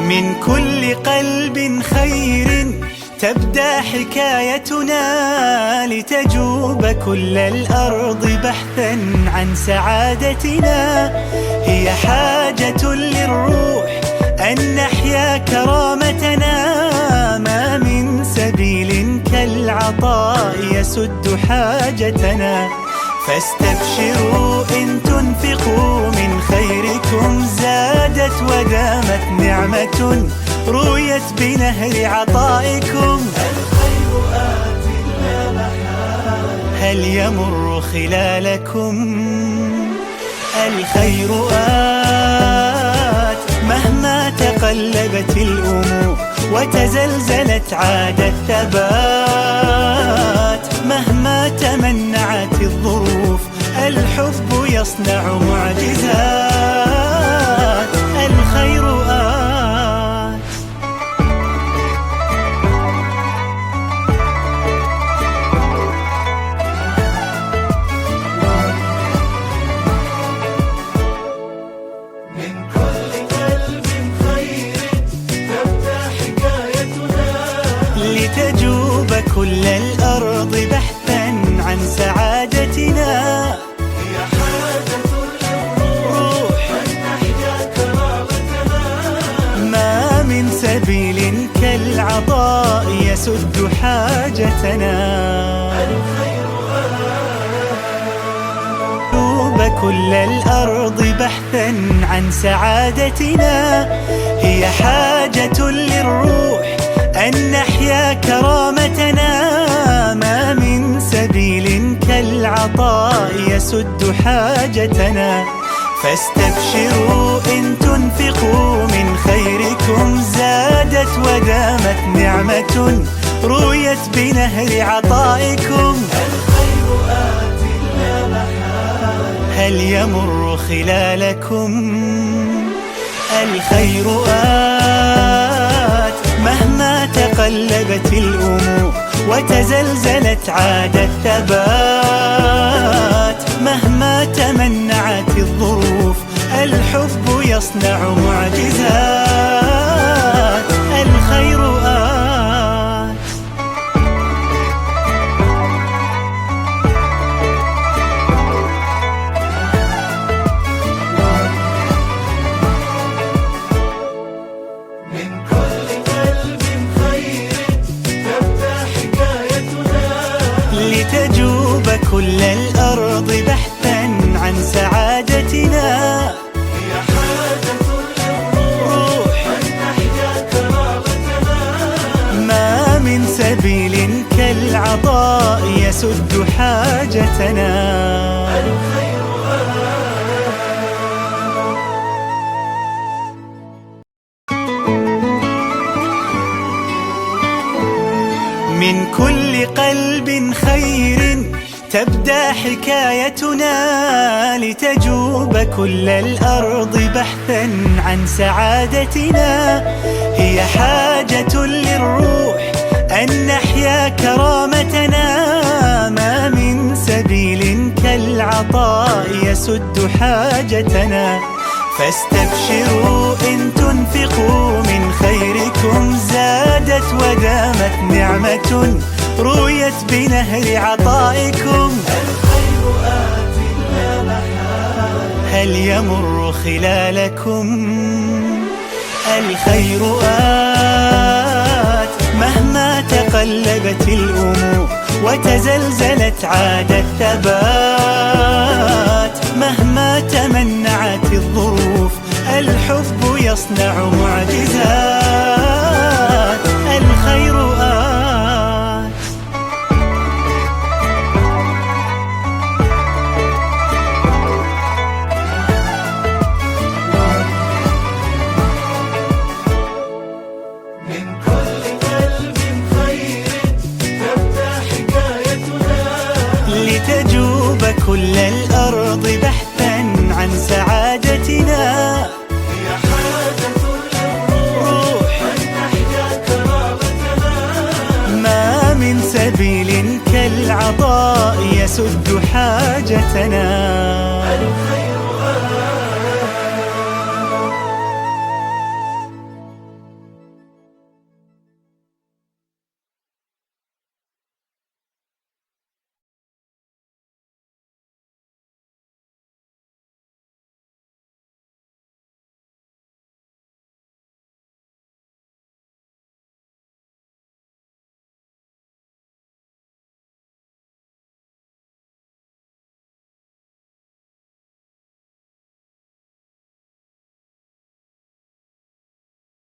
من كل قلب خير تبدأ حكايتنا، لتجوب كل الأرض بحثا عن سعادتنا. هي حاجة للروح أن نحيا كرامتنا، ما من سبيل كالعطاء يسد حاجتنا. فاستبشروا إن تنفقوا من خيركم زادت ودامت نعمة رويت بنهر عطائكم. الخير آت لا محالة هل يمر خلالكم؟ الخير آت مهما تقلبت الأمور وتزلزلت عاد الثبات. مهما تمنعت الظروف الحب يصنع معجزات. الخير آت. من كل قلب خير تبدأ حكايتنا، لتجوب كل الأرض بحثا عن سعادتنا. هي حاجة للروح أن نحيا كرامتنا، ما من سبيل كالعطاء يسد حاجتنا. جوب كل الأرض بحثا عن سعادتنا. هي حاجة للروح أن نحيا كرامتنا، ما من سبيل كالعطاء يسد حاجتنا. فاستبشروا إن تنفقوا من خيركم زادت ودامت نعمة رويت بنهر عطائكم. الخير آت لا محالة هل يمر خلالكم؟ الخير آت مهما تقلبت الأمور وتزلزلت عاد الثبات. مهما تمنعت الظروف الحب يصنع معجزات. الخير آت. من كل قلب خير تبدأ حكايتنا، لتجوب كل الأرض بحثا عن سعادتنا. هي حاجة للروح أن نحيا كرامتنا، ما من سبيل كالعطاء يسد حاجتنا. الخير من كل قلب خير تبدأ حكايتنا، لتجوب كل الأرض بحثا عن سعادتنا. هي حاجة للروح أن نحيا كرامتنا، ما من سبيل كالعطاء يسد حاجتنا. فاستبشروا إن تنفقوا من خيركم زادت ودامت نعمة رويت بنهر عطائكم. الخير آت لا محالة هل يمر خلالكم؟ الخير آت مهما تقلبت الأمور وتزلزلت عاد الثبات. مهما تمنعت الظروف الحب يصنع معجزات. الخير آت. من كل قلب خير تبدأ حكايتنا، لتجوب كل الأرض بحثا عن سعادتنا. هي حاجة للروح أن نحيا كرامتنا، ما من سبيل كالعطاء يسد حاجتنا.